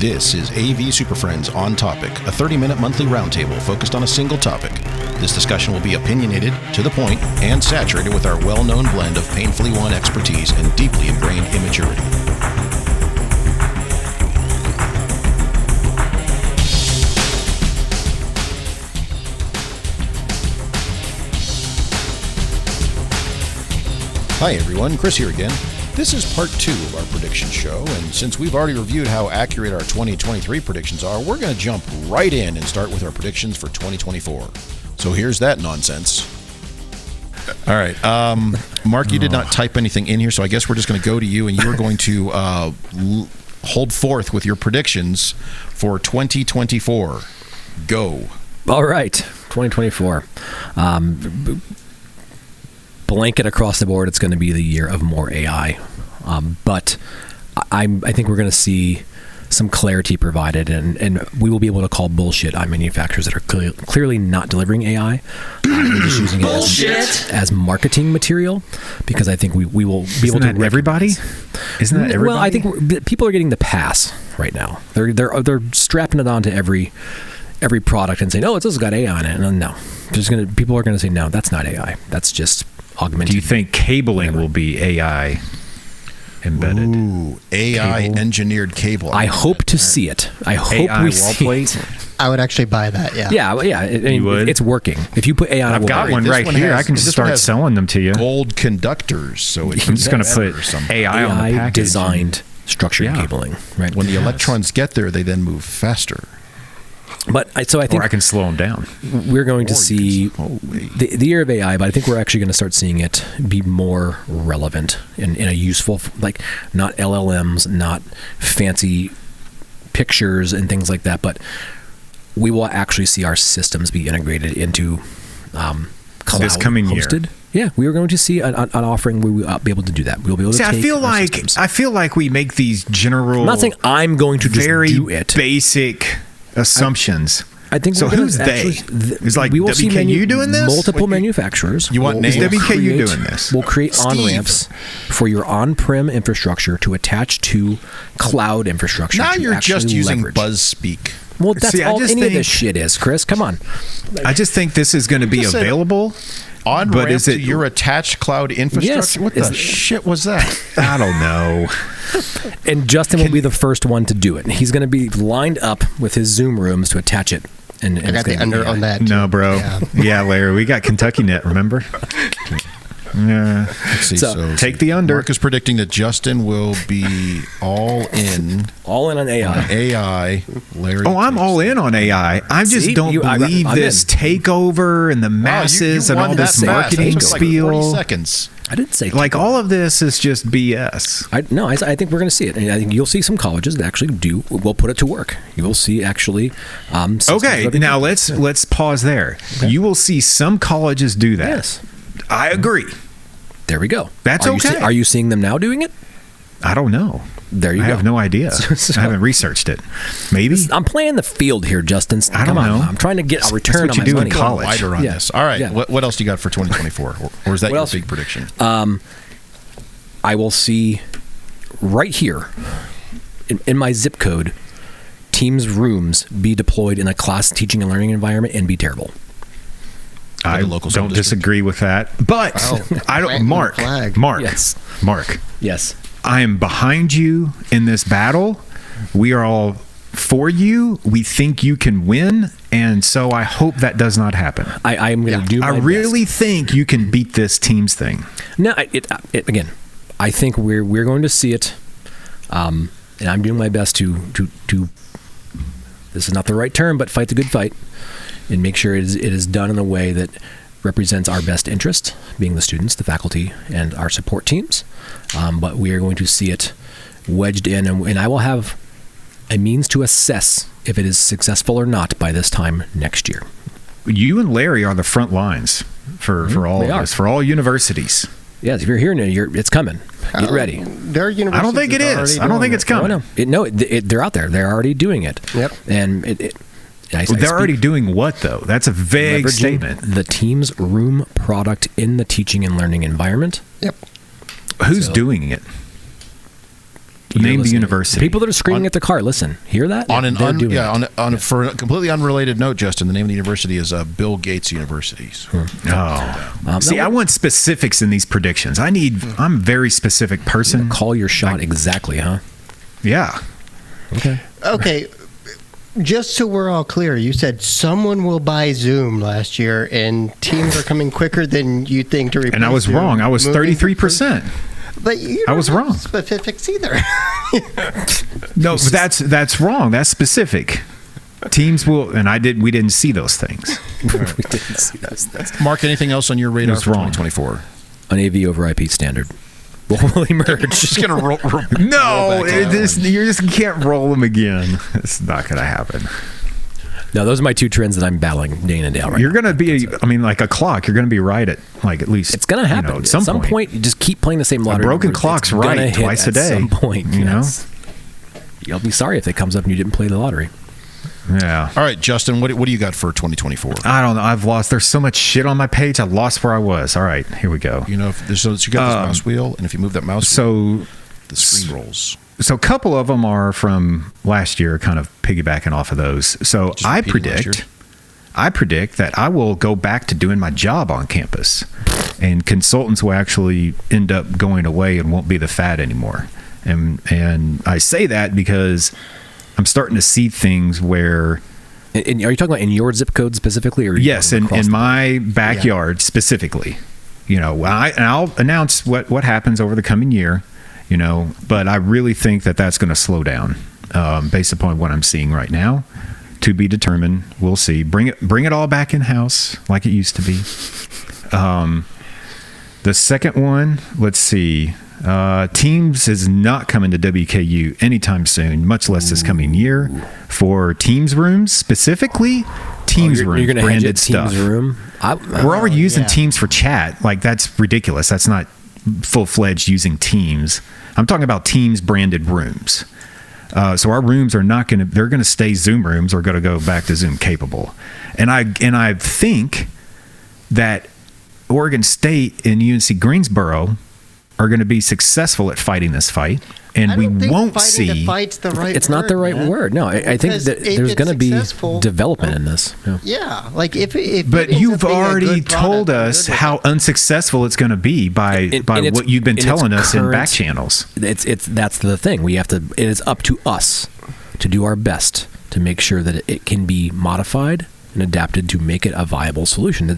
This is AV SuperFriends On Topic, a 30-minute monthly roundtable focused on a single topic. This discussion will be opinionated, to the point, and saturated with our well-known blend of painfully won expertise and deeply ingrained immaturity. Hi everyone, Chris here again. This is part 2 of our prediction show, and since we've already reviewed how accurate our 2023 predictions are, we're going to jump right in and start with our predictions for 2024. So here's that nonsense. All right, Mark, you did not type anything in here, so I guess we're just going to go to you, and you are going to hold forth with your predictions for 2024. Go. All right, 2024. Blanket across the board, it's going to be the year of more AI. But I think we're going to see some clarity provided, and we will be able to call bullshit on manufacturers that are clearly not delivering AI. We're just using it as marketing material, because I think we will be able to. Isn't that everybody? Well, I think people are getting the pass right now. They're strapping it onto every product and saying, "Oh, this has got AI on it." And no, people are going to say, "No, that's not AI. That's just augmented." Do you think cabling will be AI embedded? Ooh, AI engineered cable. I hope to see it. I hope AI we wall see plate? it. I would actually buy that, yeah. Yeah. You would? It's working. If you put AI on a I've got wall, one This right one here. has- I can just this one start has selling them to you. Gold conductors, so it's I'm just going to better put somehow. AI on the AI package. designed structured cabling. Right. When the electrons get there, they then move faster. But I think Or I can slow them down. we're going to Or you see can the year of AI, but I think we're actually going to start seeing it be more relevant in a useful, like not LLMs, not fancy pictures and things like that, but we will actually see our systems be integrated into cloud This coming year. hosted. Yeah, we are going to see an offering where we will be able to do that. We'll be able to See, take I feel like we make these general, I'm not saying I'm going to just very do it. basic assumptions. I think So we're gonna who's they? Is like we will see WKU doing this? multiple manufacturers. You want Is names? WKU doing this? We'll create on-ramps for your on-prem infrastructure to attach to cloud infrastructure. Now to you're just actually using leverage. buzz speak. Well, that's See, I all just any of think- this shit is, Chris. Come on. I just think this is going to be Just said- available. On But ramp is to it- your attached cloud infrastructure? Yes. What Is the it- shit was that? I don't know. And Justin will be the first one to do it. He's going to be lined up with his Zoom rooms to attach it. And I it's got the gonna be under AI. on that. No, too. bro. Yeah. Yeah, Larry, we got Kentucky Net, remember? Yeah. Let's see. So, take the under. Mark is predicting that Justin will be all in All in on AI. AI. Larry. Oh, I'm all in on AI. I just See? don't believe I'm this in. takeover and the Wow, masses you and won all this that fast. marketing That took like 40 spiel. seconds. I didn't say Like all of this is just BS. I think we're going to see it. And I think you'll see some colleges that actually will put it to work. You will see actually. Systems Okay, where they now do- let's pause there. You will see some colleges do that. Yes. I agree. There we go. That's are you okay. are you seeing them now doing it? I don't know. There you I go. have no idea. So- I haven't researched it. Maybe. I'm playing the field here, Justin. I don't Come on. know. I'm trying to get a return what on you my do in money. college. Wider on Yeah. this. All right. Yeah. What else do you got for 2024? Or is that What your else? big prediction? I will see right here in my zip code, Teams rooms be deployed in a class teaching and learning environment and be terrible. I the local school don't district. disagree with that. But I don't. Planting Mark. the flag. Mark. Yes. Mark. Yes. I am behind you in this battle. We are all for you. We think you can win, and so I hope that does not happen. I am going to do my I really think you can beat this Teams thing. No, again, I think we're going to see it, and I'm doing my best to. This is not the right term, but fight the good fight, and make sure it is done in a way that represents our best interest, being the students, the faculty, and our support teams. But we are going to see it wedged in, and I will have a means to assess if it is successful or not by this time next year. You and Larry are the front lines for all We of are. this, for all universities. Yes, if you're hearing it, it's coming. Get ready. There are universities I don't think it that are is. already I don't doing think it's it. coming. No, they're out there. They're already doing it. Yep. And They're already doing what, though? That's a vague leveraging statement. the Teams room product in the teaching and learning environment. Yep. Who's So- doing it? Name the listening. university. People that are screaming at the car, listen, hear that? For a completely unrelated note, Justin, the name of the university is Bill Gates University. So. See, I want specifics in these predictions. I'm a very specific person. Call your shot exactly, huh? Yeah. Okay. Just so we're all clear, you said someone will buy Zoom last year, and teams are coming quicker than you think to replace. And I was Zoom, wrong. I was 33%. But you I was don't have wrong. specifics either. No, but that's wrong. That's specific. Teams will, and we didn't see those things. We didn't see those things. Mark, anything else on your radar for 2024? An AV over IP standard will emerge. Just gonna roll. No, you just can't roll them again. It's not going to happen. No, those are my two trends that I'm battling day in and day out right You're now. going to be, like a clock. You're going to be right at at least. It's going to happen. At some point. You just keep playing the same lottery. A broken number. clock's It's gonna right hit twice a day. At some point, you know? You'll be sorry if it comes up and you didn't play the lottery. Yeah. All right, Justin, what do you got for 2024? I don't know. I've lost. There's so much shit on my page. I lost where I was. All right, here we go. You got this mouse wheel, and if you move that mouse wheel, the screen rolls. So a couple of them are from last year, kind of piggybacking off of those. So Just I repeating last year? predict that I will go back to doing my job on campus, and consultants will actually end up going away and won't be the fad anymore. And I say that because I'm starting to see things where. And are you talking about in your zip code specifically, or Yes, in my backyard specifically. I'll announce what happens over the coming year. But I really think that's going to slow down based upon what I'm seeing right now. To be determined. We'll see. Bring it all back in house like it used to be. The second one, let's see. Teams is not coming to WKU anytime soon, much less this coming year. For Teams rooms specifically, Teams rooms, you're gonna branded Teams stuff. room. We're already using Teams for chat. Like, that's ridiculous. That's not full-fledged using Teams. I'm talking about Teams branded rooms. So our rooms are not going to, they're going to stay Zoom rooms or going to go back to Zoom capable. And I think that Oregon State and UNC Greensboro are going to be successful at fighting this fight. And we won't see. The fight's the right It's not the right word. No, I think that there's going to be development in this. Yeah, like if but you've already told us how unsuccessful it's going to be by what you've been telling us in back channels. That's the thing. We have to. It is up to us to do our best to make sure that it can be modified and adapted to make it a viable solution.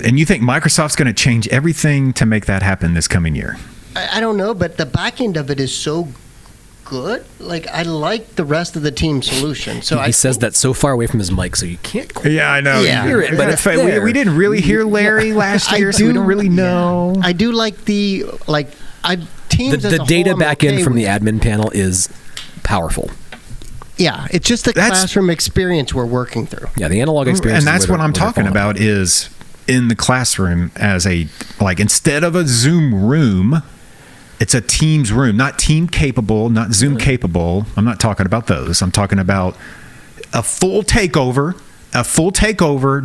And you think Microsoft's going to change everything to make that happen this coming year? I don't know, but the back end of it is so good. Like, I like the rest of the team solution. So he says that so far away from his mic, so you can't Yeah, I know. Yeah. hear it. But it's there. We didn't really hear Larry last year, so we don't really know. I do like Teams the as a data whole, back end from the admin panel is powerful. Yeah, it's just the classroom experience we're working through. Yeah, the analog experience. And that's what I'm talking about is in the classroom as instead of a Zoom room, it's a Teams room, not team capable, not Zoom capable. I'm not talking about those. I'm talking about a full takeover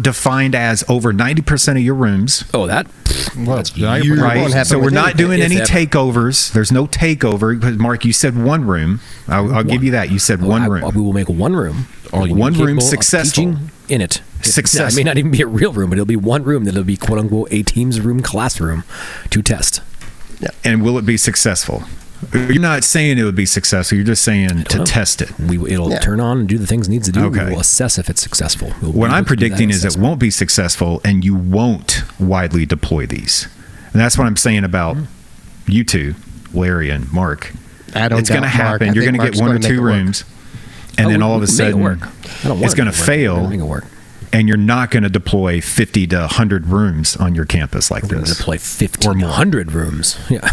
defined as over 90% of your rooms. Oh, that. Right. So we're not doing any ever. takeovers. There's no takeover. Because Mark, you said one room. I'll give you that. You said one room. We will make one room. One room successful. In it. Successful. It may not even be a real room, but it'll be one room that'll be quote unquote a Teams room classroom to test. Yeah. And will it be successful? You're not saying it would be successful. You're just saying to test it. It'll turn on and do the things it needs to do. Okay. We will assess if it's successful. What I'm predicting is it won't be successful, and you won't widely deploy these. And that's what I'm saying about you two, Larry and Mark. It's going to happen. You're going to get one or two rooms, and then all of a sudden it's going to fail. And you're not going to deploy 50 to 100 rooms on your campus like We're this. Going to deploy 50 or 100 rooms. Yeah.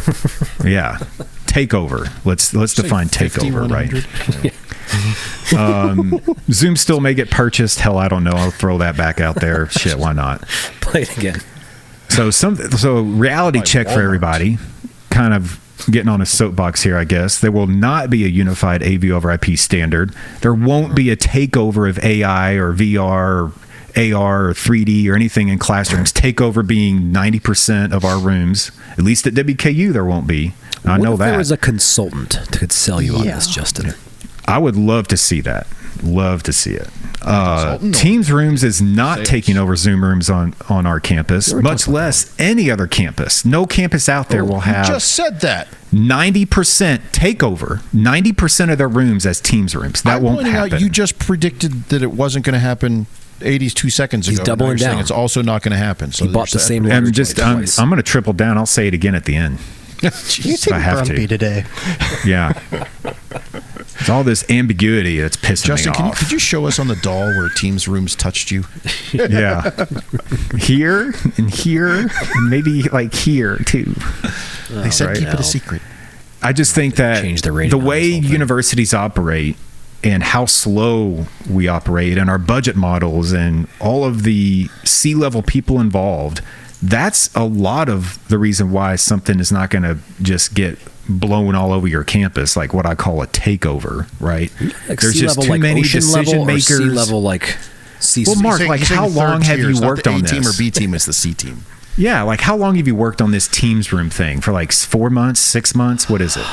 Yeah. Takeover. Let's define 50, takeover, right? Zoom still may get purchased. Hell, I don't know. I'll throw that back out there. Shit, why not? Play it again. So reality check for everybody. Kind of getting on a soapbox here, I guess. There will not be a unified AV over IP standard. There won't be a takeover of AI or VR or AR or 3D or anything in classrooms. Takeover being 90% of our rooms. At least at WKU, there won't be. I know if that. there was a consultant that could sell you on Yeah. this, Justin? I would love to see that. Love to see it. Consultant or Teams Rooms is not sales? taking over Zoom Rooms on our campus, much less any other campus. No campus out there will You have just said that. 90% takeover, 90% of their rooms as Teams Rooms. That I'm won't pointing happen. Out you just predicted that it wasn't going to happen 82 seconds ago. He's doubling Now you're saying down. It's also not going to happen. So He bought the there's same that. letter I'm twice. going to triple down. I'll say it again at the end. You I seem have to. grumpy today. Yeah. It's all this ambiguity that's pissing Justin, me off. could you show us on the doll where Teams Rooms touched you? Yeah. Here and here, and maybe like here too. They said right. keep it a secret. I just think that Change the rating on way this whole thing. universities operate and how slow we operate and our budget models and all of the C-level people involved, that's a lot of the reason why something is not going to just get blown all over your campus, like what I call a takeover, right? Like There's just C-level, too like many ocean decision level, or makers. C-level, like C-suite. Well, Mark, He's like, saying how third long have tier. you It's not worked the on A team this? or B team? It's the C team. Yeah, like how long have you worked on this Teams Room thing? For like 4 months, 6 months? What is it?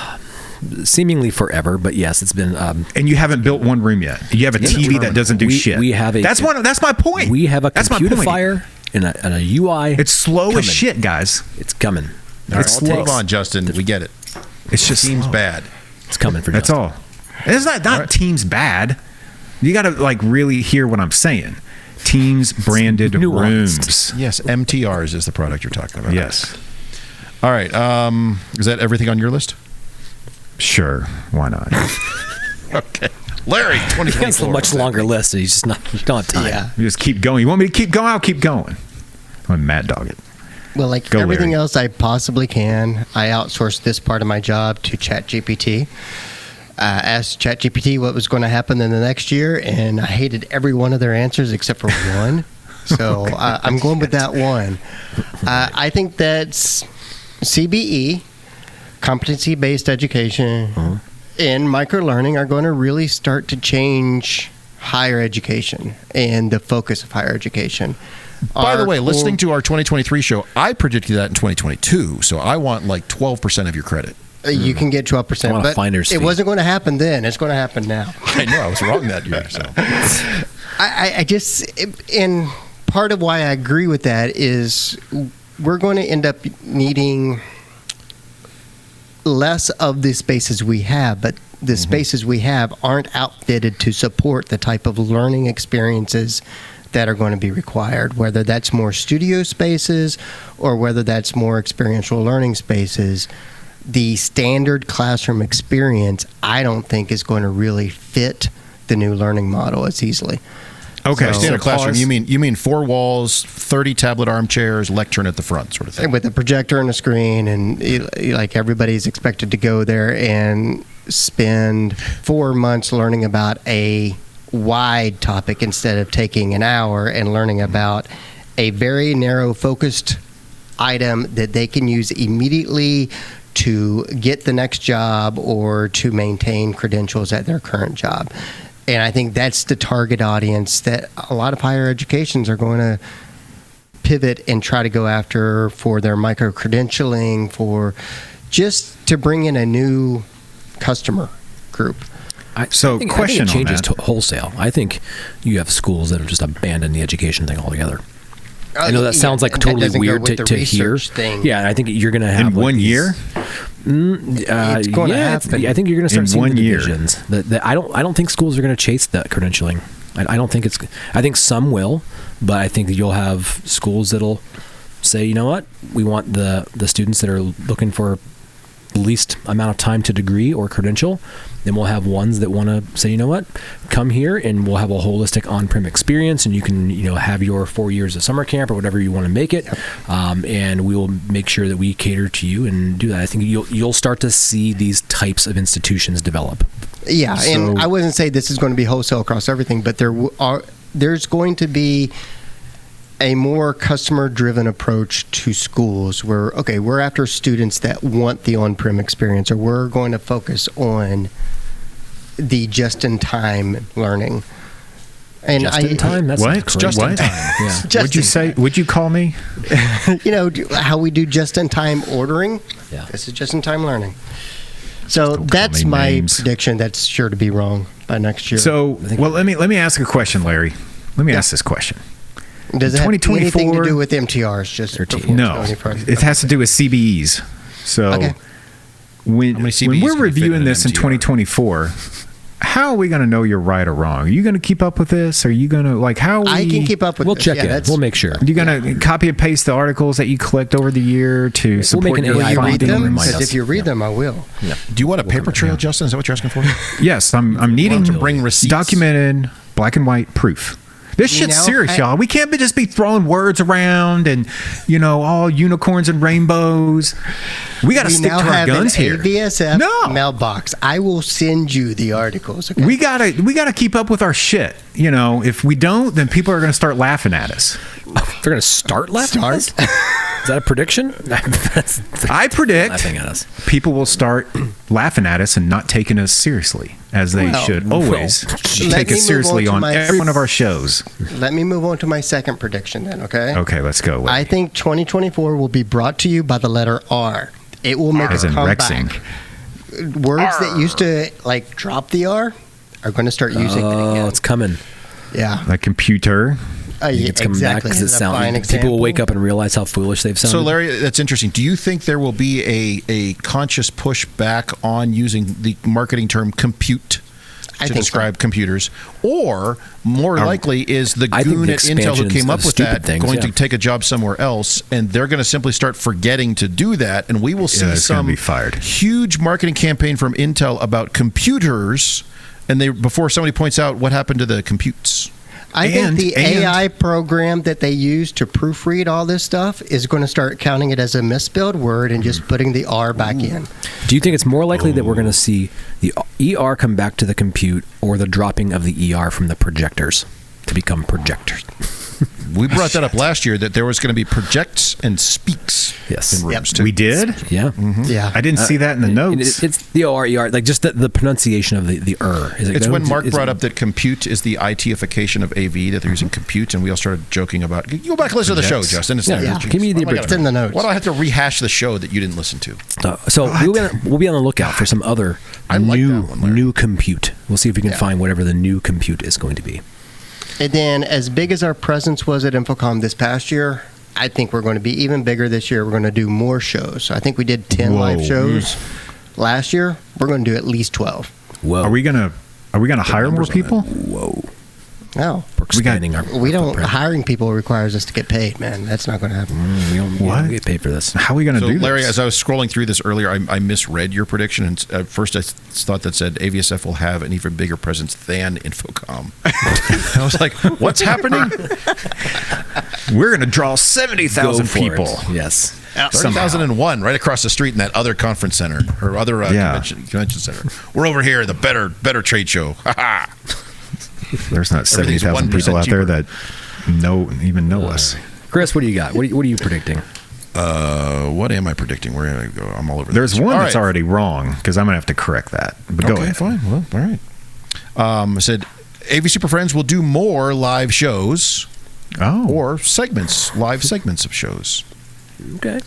seemingly forever, but yes, it's been. And you haven't built one room yet. You have a TV that doesn't do shit. We have a. That's my point. We have a That's my point. computer and a UI. It's slow coming. as shit, guys. It's coming. All right, It's well, slow. hold on, Justin. We get it. It's just Teams slow. bad. It's coming for That's Justin. all. And it's not All right. Teams bad. You got to like really hear what I'm saying. Teams branded nuanced. rooms. Yes, MTRs is the product you're talking about. Yes. All right. Is that everything on your list? Sure. Why not? Okay. Larry, He has a 2024. much longer list. And he's just not time. Yeah. You just keep going. You want me to keep going? I'll keep going. I'm mad dog it. Well, like Go, everything Larry. else I possibly can, I outsource this part of my job to ChatGPT. Asked ChatGPT what was going to happen in the next year, and I hated every one of their answers except for one. So I'm going with that one. I think that's CBE, competency-based education, and microlearning are going to really start to change higher education and the focus of higher education. By the Our way, core- listening to our 2023 show, I predicted that in 2022, so I want like 12% of your credit. You can get 12%, I want a but finder's it fee. wasn't going to happen then. It's going to happen now. I know I was wrong that year. So I just, and part of why I agree with that is we're going to end up needing less of the spaces we have, but the spaces we have aren't outfitted to support the type of learning experiences that are going to be required, whether that's more studio spaces or whether that's more experiential learning spaces. The standard classroom experience, I don't think, is going to really fit the new learning model as easily. Okay. So- standard classroom. pause. You mean 4 walls, 30 tablet armchairs, lectern at the front, sort of thing. With a projector and a screen, and like everybody's expected to go there and spend 4 months learning about a wide topic instead of taking an hour and learning about a very narrow focused item that they can use immediately to get the next job or to maintain credentials at their current job. And I think that's the target audience that a lot of higher educations are going to pivot and try to go after for their micro credentialing, for just to bring in a new customer group. So, question I on think it changes that. wholesale. I think you have schools that have just abandoned the education thing altogether. I know that sounds like that totally doesn't go weird with the to hear. research thing. Yeah, and I think you're going to have In like 1 year? It's going to happen. I think you're going to start In seeing 1 the year. divisions. I don't think schools are going to chase that credentialing. I don't think it's. I think some will, but I think that you'll have schools that'll say, you know what, we want the students that are looking for the least amount of time to degree or credential. Then we'll have ones that want to say, you know what, come here and we'll have a holistic on-prem experience, and you can have your 4 years of summer camp or whatever you want to make it, and we will make sure that we cater to you and do that. I think you'll start to see these types of institutions develop. Yeah, and So- I wouldn't say this is going to be wholesale across everything, but there's going to be a more customer-driven approach to schools where, okay, we're after students that want the on-prem experience, or we're going to focus on the just-in-time learning. And Just in time? That's What? crazy. Just in time. Yeah. Just Would you in say? Would you call me? how we do just-in-time ordering. Yeah. This is just-in-time learning. So Don't call that's me my names. prediction. That's sure to be wrong by next year. So, well, let me ask a question, Larry. Let me ask this question. does it have anything to 2024 do with MTRs? Just before No, we go any further? it has to do with CBEs. So, Okay. when How many CBEs we're can you fit in reviewing an this in MTR? 2024, how are we going to know you're right or wrong? Are you going to keep up with this? Are you going to how? Are I we, can keep up with We'll this. check Yeah, it. that's- We'll make sure. Are you going to copy and paste the articles that you collect over the year to support make an your AI You bot read thing findings? and them? remind Because us. if you read them, I will. Yeah. Do you want a paper trail, Justin? Is that what you're asking for? Yes, I'm needing to bring receipts. documented black and white proof. This We shit's now serious, have- y'all. We can't just be throwing words around and all unicorns and rainbows. We got to We stick now to our have guns an here. AVSF No. mailbox. I will send you the articles. Okay? We gotta keep up with our shit. If we don't, then people are gonna start laughing at us. They're going to start laughing at us? Is that a prediction? I predict Laughing at us. people will start laughing at us and not taking us seriously, as they Well, should always let take me us move seriously on to on my- every one of our shows. Let me move on to my second prediction then, okay? Okay, let's go. I think 2024 will be brought to you by the letter R. It will make As a in comeback. Rexing. Words that used to drop the R are going to start using it Oh, again. it's coming. Yeah. Like computer. Yeah, It's coming back because it That's a fine sounds. People will example. wake up and realize how foolish they've sounded. So, Larry, that's interesting. Do you think there will be a conscious push back on using the marketing term compute I to think describe computers? Or, more likely, is the I think goon the at Intel who expansions came up of with stupid that things, going to yeah. take a job somewhere else, and they're going to simply start forgetting to do that, and we will see it's gonna some be fired. huge marketing campaign from Intel about computers, and before somebody points out what happened to the computes. I think And- the and- AI program that they use to proofread all this stuff is going to start counting it as a misspelled word and just putting the R back in. Do you think it's more likely that we're going to see the ER come back to the compute or the dropping of the ER from the projectors to become projectors? We brought that up last year, that there was going to be projects and speaks Yes. in rooms too. We did. Yeah. Yeah. I didn't see that in the notes. It's the OR, like just the pronunciation of the Is it It's when Mark is- brought up that compute is the IT-ification of AV, that they're using compute, and we all started joking about. You go back and listen to the show, Projects. Justin. It's Yeah, there. yeah. Jeez. Give me the Why do I abridgment. gotta- It's in the notes. Why do I have to rehash the show that you didn't listen to? So we'll be on the lookout for some other I like new that one, Larry. new compute. We'll see if we can Yeah. find whatever the new compute is going to be. And then, as big as our presence was at Infocom this past year, I think we're going to be even bigger this year. We're going to do more shows. I think we did 10 live Whoa. shows last year. We're going to do at least 12. Whoa. Are we gonna hire more numbers on people? Whoa. No, We're expanding our we don't. footprint. Hiring people requires us to get paid, man. That's not going to happen. We don't What? get paid for this. How are we gonna So, do Larry, this? as I was scrolling through this earlier, I misread your prediction, and at first I thought that said AVSF will have an even bigger presence than Infocom. I was like, what's happening? We're gonna draw 70,000 Go for people. it. Yes. 30,001, right across the street in that other conference center or other Yeah. convention center. We're over here, the better trade show. Ha ha. There's not Everything's 70,000 people 1% out there cheaper. that even know us. Chris, what do you got? What are you predicting? What am I predicting? Where am I go? I'm all over. There's this. one All that's right. already wrong because I'm gonna have to correct that. But go Okay, ahead. fine. Well, all right. I said AV Super Friends will do more live shows Oh, or live segments of shows. Okay.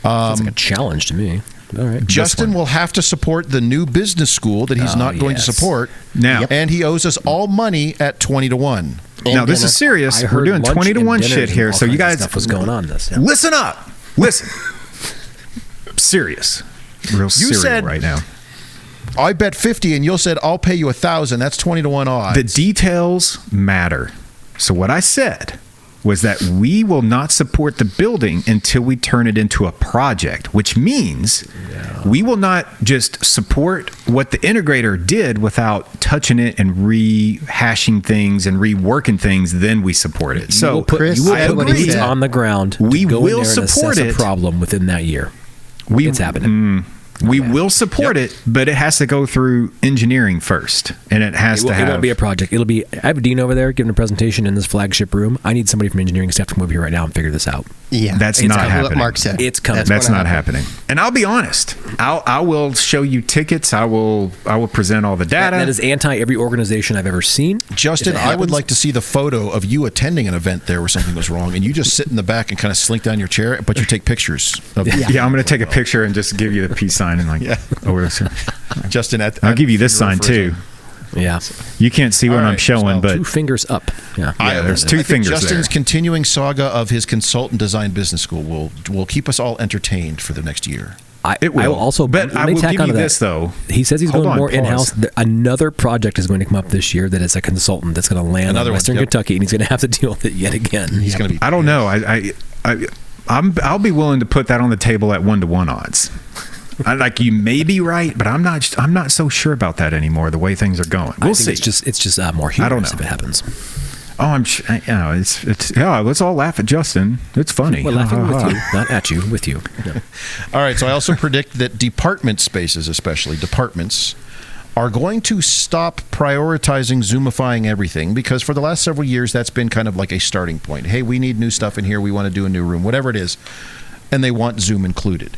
Sounds like a challenge to me. All right. Justin one. will have to support the new business school that he's Oh, not going to yes. support. Now- and he owes us all money at 20-1. And now this dinner. is serious. I We're heard doing lunch 20 to and 1 dinners shit and here. all So you kinds of guys stuff was going on this. Yeah. listen up. Listen. Serious. Real serious said- right now. I bet 50, and you said I'll pay you 1,000. That's 20-1 odds. The details matter. So what I said was that we will not support the building until we turn it into a project, which means we will not just support what the integrator did without touching it and rehashing things and reworking things. Then we support it. You will put, Chris you will said put what he boots said. on the ground. We to go will in there and support assess it. a problem within that year. We- It's happening. We will support it, but it has to go through engineering first, and it won't be a project. It'll be. I have a dean over there giving a presentation in this flagship room. I need somebody from engineering staff to come over here right now and figure this out. Yeah, that's not happening. What Mark said. It's coming. That's not happening. And I'll be honest. I will show you tickets. I will present all the data. That is anti every organization I've ever seen. Justin, I would like to see the photo of you attending an event there where something was wrong, and you just sit in the back and kind of slink down your chair, but you take pictures of it. Yeah, I'm going to take a picture and just give you the peace sign and Justin, I'll give you this sign too. Yeah, you can't see what I'm showing, but 2 fingers up. Yeah, there's 2 fingers there. Justin's continuing saga of his consultant design business school will keep us all entertained for the next year. It will. I will also, but I will give you this though. He says he's going more in-house. Another project is going to come up this year that is a consultant that's going to land in Western Kentucky, and he's going to have to deal with it yet again. He's going to be. I don't know. I'll be willing to put that on the table at 1-to-1 odds. You may be right, but I'm not so sure about that anymore. The way things are going, we'll see. It's just more humorous if it happens. Oh, let's all laugh at Justin. It's funny. We're laughing with you, not at you. With you. Yeah. All right. So I also predict that department spaces, especially departments, are going to stop prioritizing Zoomifying everything, because for the last several years that's been kind of like a starting point. Hey, we need new stuff in here. We want to do a new room, whatever it is, and they want Zoom included.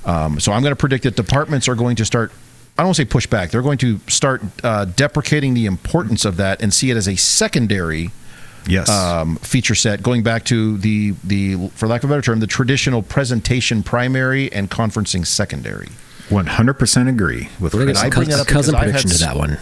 So I'm going to predict that departments are going to start, I don't want to say push back, they're going to start deprecating the importance of that and see it as a secondary feature set, going back to the, for lack of a better term, the traditional presentation primary and conferencing secondary. 100% agree with Chris. I bring that up cousin prediction to that one.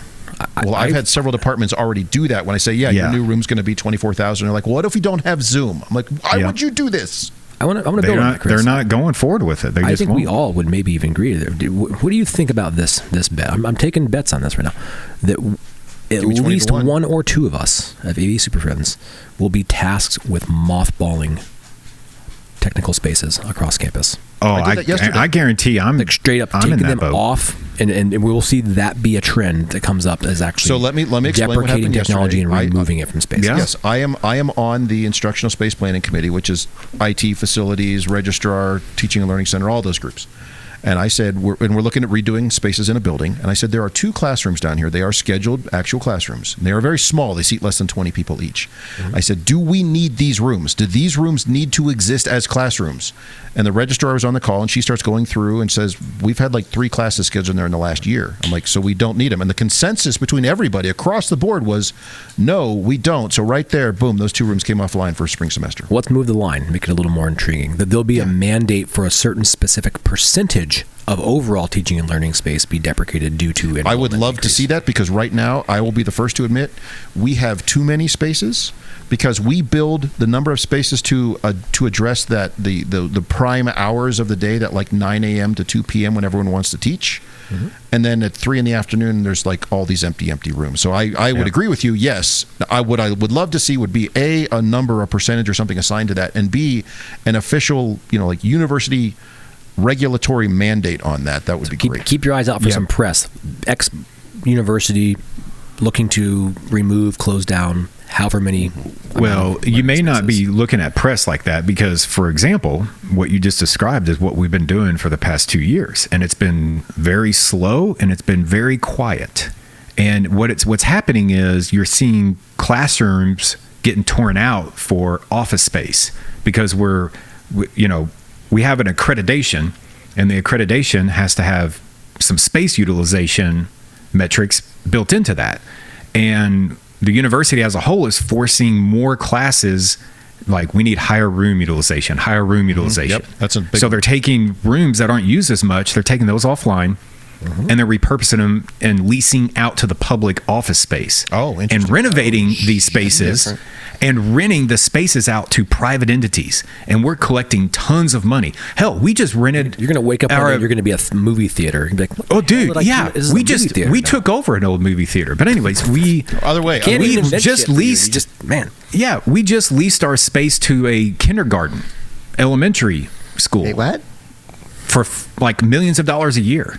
I've had several departments already do that. When I say, your new room's going to be 24,000, they're like, well, what if we don't have Zoom? I'm like, why would you do this? I want to build on that, Chris. They're not going forward with it. I think we all would maybe even agree there. What do you think about this bet? I'm taking bets on this right now. That at least 1 or 2 of us at AV SuperFriends will be tasked with mothballing technical spaces across campus. Oh, I guarantee I'm straight up taking them off, and we will see that be a trend that comes up as actually. So let me explain what happened technology yesterday. And removing it from space. Yes, I am on the instructional space planning committee, which is IT, facilities, registrar, teaching and learning center, all those groups. And I said, we're looking at redoing spaces in a building. And I said, there are 2 classrooms down here. They are scheduled actual classrooms. And they are very small. They seat less than 20 people each. Mm-hmm. I said, do we need these rooms? Do these rooms need to exist as classrooms? And the registrar was on the call, and she starts going through and says, we've had like 3 classes scheduled in there in the last year. I'm like, so we don't need them. And the consensus between everybody across the board was, no, we don't. So right there, boom, those 2 rooms came off the line for spring semester. Let's move the line, make it a little more intriguing. That there'll be a mandate for a certain specific percentage of overall teaching and learning space be deprecated due to I would love to see that, because right now, I will be the first to admit, we have too many spaces, because we build the number of spaces to address that the prime hours of the day, that like 9 a.m. to 2 p.m. when everyone wants to teach. Mm-hmm. And then at 3 in the afternoon, there's like all these empty rooms. So I would agree with you. Yes, I would love to see would be a number, a percentage or something assigned to that, and B, an official, like university regulatory mandate on that. That would be great. Keep your eyes out for some press. X university looking to remove, close down however many. Well, you may not be looking at press like that, because, for example, what you just described is what we've been doing for the past 2 years, and it's been very slow and it's been very quiet. And what's happening is you're seeing classrooms getting torn out for office space, because we have an accreditation, and the accreditation has to have some space utilization metrics built into that. And the university as a whole is forcing more classes, like we need higher room utilization. Mm-hmm. Yep, that's a big so they're taking rooms that aren't used as much, they're taking those offline, and they're repurposing them and leasing out to the public office space. Oh, interesting. And renovating these spaces and renting the spaces out to private entities. And we're collecting tons of money. Hell, we just rented. You're going to wake up and you're going to be a movie theater. You're like, oh, dude, we took over an old movie theater. But anyways, we just leased. We just leased our space to a kindergarten, elementary school. Wait, what? For like millions of dollars a year.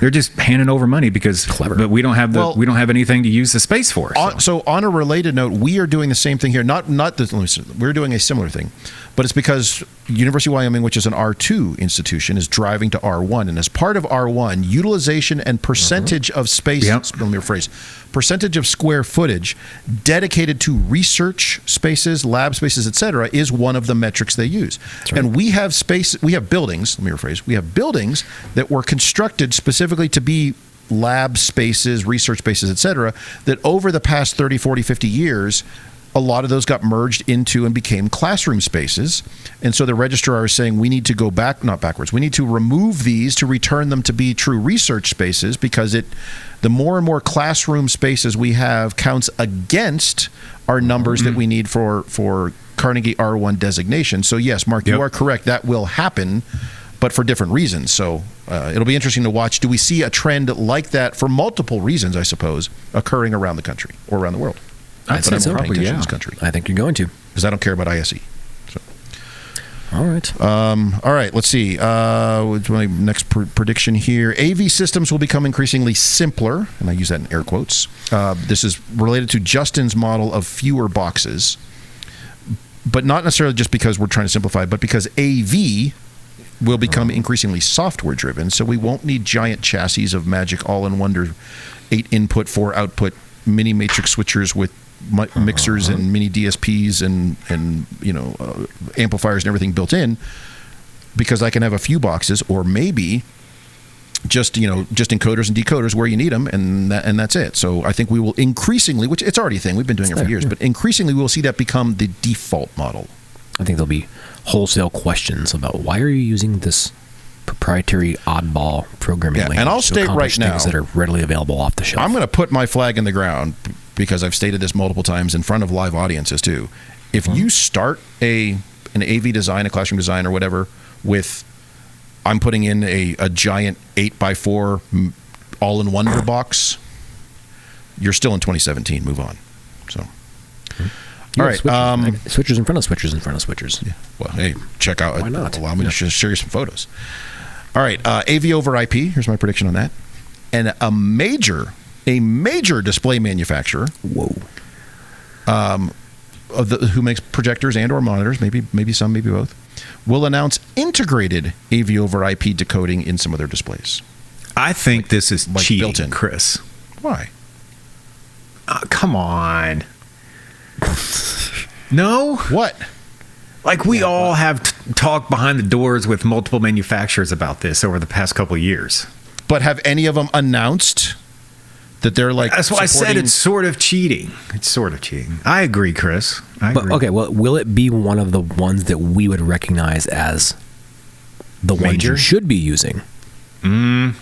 They're just handing over money but we don't have anything to use the space for. So on a related note, we are doing the same thing here. We're doing a similar thing, but it's because University of Wyoming, which is an R2 institution, is driving to R1. And as part of R1, utilization and percentage of space, let me rephrase, percentage of square footage dedicated to research spaces, lab spaces, etc., is one of the metrics they use. Right. And we have buildings, we have buildings that were constructed specifically to be lab spaces, research spaces, etc., that over the past 30, 40, 50 years, a lot of those got merged into and became classroom spaces. And so the registrar is saying we need to go not backwards. We need to remove these to return them to be true research spaces, because the more and more classroom spaces we have counts against our numbers that we need for Carnegie R1 designation. So yes, Mark, you are correct. That will happen, but for different reasons. So it'll be interesting to watch. Do we see a trend like that for multiple reasons, I suppose, occurring around the country or around the world? I'd say so. Probably, in this country. I think you're going to. Because I don't care about ISE. So. All right. All right, let's see. What's my next prediction here? AV systems will become increasingly simpler, and I use that in air quotes. This is related to Justin's model of fewer boxes, but not necessarily just because we're trying to simplify, but because AV will become increasingly software-driven, so we won't need giant chassis of magic all-in-wonder 8 input, 4 output mini matrix switchers with mixers and mini DSPs and amplifiers and everything built in, because I can have a few boxes, or maybe just encoders and decoders where you need them, and that's it. So I think we will increasingly, which it's already a thing, we've been doing it for years, but increasingly we will see that become the default model. I think there'll be wholesale questions about why are you using this proprietary oddball programming language and I'll state right now that are readily available off the shelf. I'm going to put my flag in the ground, because I've stated this multiple times in front of live audiences too. If you start an AV design, a classroom design or whatever, with I'm putting in a giant 8x4 all-in-wonder box, you're still in 2017. Move on. So. All right. Switchers in front of switchers in front of switchers. Yeah. Well, hey, check out. Why not? Allow me to show you some photos. All right. AV over IP. Here's my prediction on that. And a major display manufacturer. Whoa. Who makes projectors and or monitors, maybe some, maybe both, will announce integrated AV over IP decoding in some of their displays. I think this is cheating, built in. Chris. Why? Come on. No? What? Like we all have talked behind the doors with multiple manufacturers about this over the past couple of years. But have any of them announced that they're like? That's why I said it's sort of cheating. It's sort of cheating. I agree, Chris. I agree. Okay, well, will it be one of the ones that we would recognize as the ones you should be using? Well,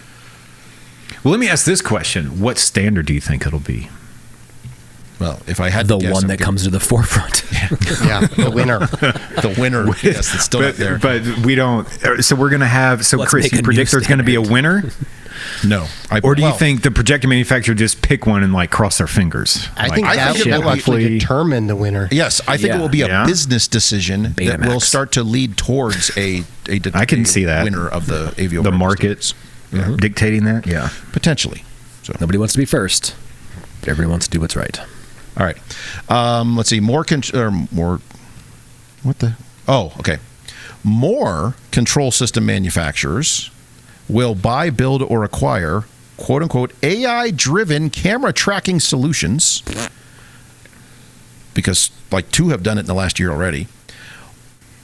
let me ask this question. What standard do you think it'll be? Well, if I had the to guess, one that comes to the forefront. Yeah, the winner. The winner. Yes, it's still not there. But we don't. So we're going to have. So Let's Chris, you predict there's going to be a winner? No. Or do you think the projector manufacturer just pick one and like cross their fingers? I think that will actually determine the winner. Yes, I think it will be a business decision that will start to lead towards a I can see that winner of the AV the market dictating that. Yeah, potentially. So nobody wants to be first, but everybody wants to do what's right. All right. Let's see. More. More control system manufacturers will buy, build, or acquire "quote unquote" AI-driven camera tracking solutions, because like 2 have done it in the last year already.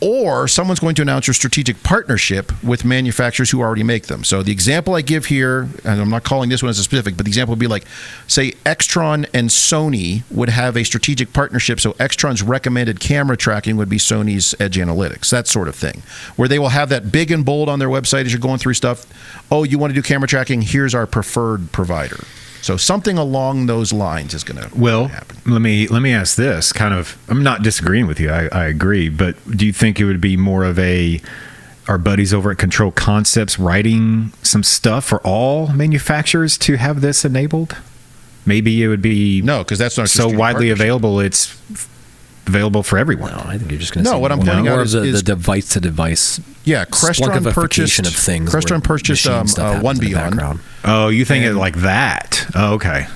Or someone's going to announce a strategic partnership with manufacturers who already make them. So the example I give here, and I'm not calling this one as a specific, but the example would be like, say, Extron and Sony would have a strategic partnership. So Extron's recommended camera tracking would be Sony's Edge Analytics, that sort of thing, where they will have that big and bold on their website as you're going through stuff. Oh, you want to do camera tracking? Here's our preferred provider. So something along those lines is going to happen. Let me ask this. Kind of, I'm not disagreeing with you. I agree. But do you think it would be more of our buddies over at Control Concepts writing some stuff for all manufacturers to have this enabled? Maybe it would be because that's not so widely available. It's available for everyone. No, I think you're just going to what I'm pointing out is the device to device. Yeah, Crestron purchased of things. Crestron purchased One Beyond. Oh, you think it like that? Oh, okay.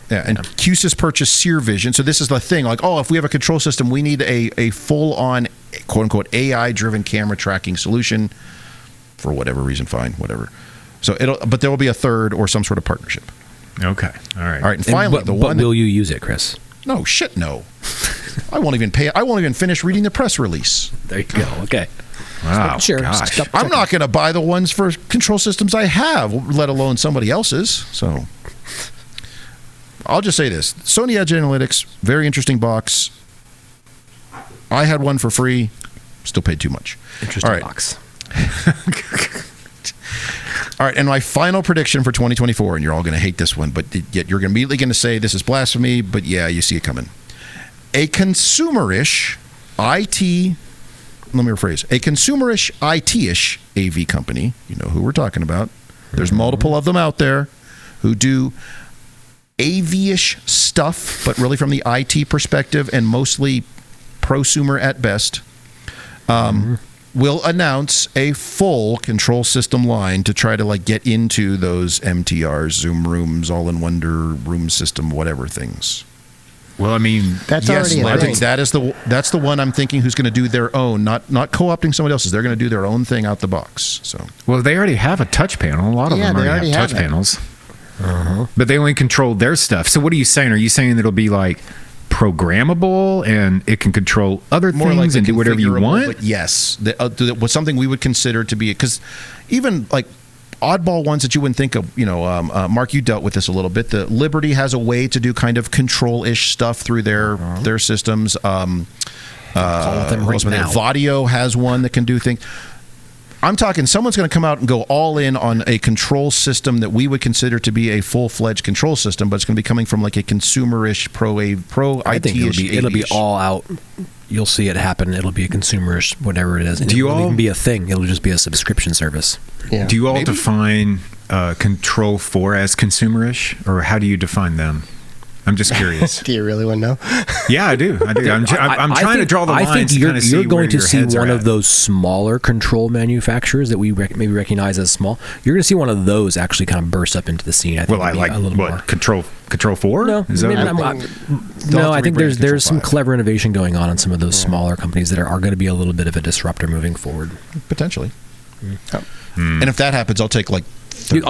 Yeah, and QSYS purchased Sear Vision. So this is the thing, like, if we have a control system, we need a full-on, quote-unquote, AI-driven camera tracking solution for whatever reason, fine, whatever. So but there will be a third or some sort of partnership. Okay. All right. All right, and finally, but will you use it, Chris? No, shit, no. I won't even pay. I won't even finish reading the press release. There you go. Okay. Wow. Sure. Gosh. I'm not going to buy the ones for control systems I have, let alone somebody else's. So I'll just say this. Sony Edge Analytics, very interesting box. I had one for free. Still paid too much. Interesting box. All right, and my final prediction for 2024, and you're all going to hate this one, but yet you're immediately going to say this is blasphemy, but yeah, you see it coming. A consumerish IT, let me rephrase, a consumerish IT-ish AV company, you know who we're talking about. There's multiple of them out there who do AV-ish stuff, but really from the IT perspective and mostly prosumer at best. Will announce a full control system line to try to get into those MTRs, Zoom rooms, all-in-wonder room system, whatever things. Well, I mean, that's already I think that's the one I'm thinking who's going to do their own, not co-opting somebody else's. They're going to do their own thing out the box. So, well, they already have a touch panel. A lot of them already have touch panels, but they only control their stuff. So, what are you saying? Are you saying that it'll be programmable and it can control other things and do whatever you want? But yes, that was something we would consider to be, because even oddball ones that you wouldn't think of, Mark, you dealt with this a little bit. The Liberty has a way to do kind of control-ish stuff through their systems. Vadio has one that can do things. I'm talking someone's going to come out and go all in on a control system that we would consider to be a full-fledged control system, but it's going to be coming from a consumerish pro I think it'll be all out. You'll see it happen. It'll be a consumerish, whatever it is. And it won't even be a thing. It'll just be a subscription service. Yeah. Do you all define Control 4 as consumerish, or how do you define them? I'm just curious. Do you really want to know? Yeah, I do. I'm trying to draw the lines. I think you're going to see one of those smaller control manufacturers that we maybe recognize as small. You're going to see one of those actually kind of burst up into the scene. I think a little more. Control 4? No, I think there's some clever innovation going on in some of those smaller companies that are going to be a little bit of a disruptor moving forward. Potentially. And if that happens, I'll take I'll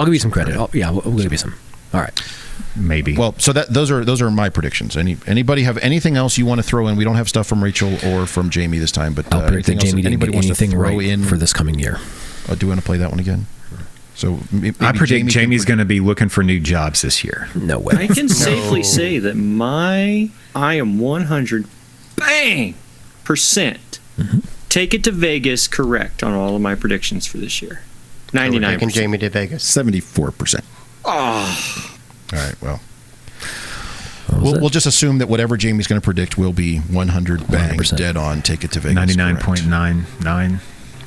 give you some credit. We'll give you some. All right. Maybe. Well, so those are my predictions. Anybody have anything else you want to throw in? We don't have stuff from Rachel or from Jamie this time, but I'll predict that Jamie didn't get anything right for this coming year. Do you want to play that one again? So I predict Jamie's going to be looking for new jobs this year. No way. I can safely say that I am 100% take it to Vegas correct on all of my predictions for this year. 99%. Taking Jamie to Vegas. 74%. Oh. All right, well. We'll just assume that whatever Jamie's going to predict will be 100 bangs 100%. Dead on. Take it to Vegas. 99.99.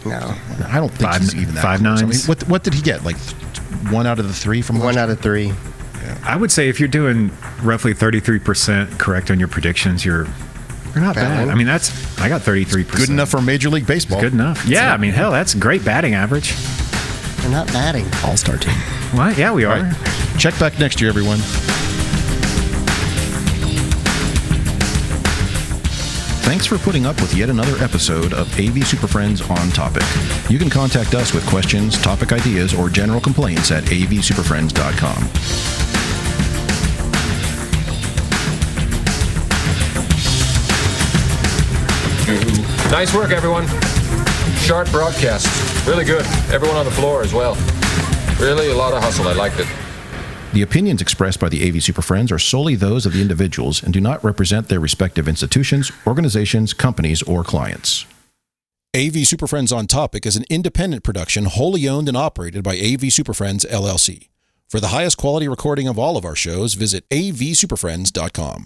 No, I don't think he's even that. 5 nines. I mean, what did he get? 1 out of the 3 from 1 out of 3. Yeah. I would say if you're doing roughly 33% correct on your predictions, you're not bad. I mean, I got 33%. Good enough for Major League Baseball. Good enough. Yeah, I mean, hell, that's great batting average. We're not batting. All-star team. What? Yeah, we are. Right. Check back next year, everyone. Thanks for putting up with yet another episode of AV Super Friends On Topic. You can contact us with questions, topic ideas, or general complaints at avsuperfriends.com. Nice work, everyone. Sharp broadcast. Really good. Everyone on the floor as well. Really a lot of hustle. I liked it. The opinions expressed by the AV Super Friends are solely those of the individuals and do not represent their respective institutions, organizations, companies, or clients. AV Super Friends On Topic is an independent production wholly owned and operated by AV Super Friends, LLC. For the highest quality recording of all of our shows, visit avsuperfriends.com.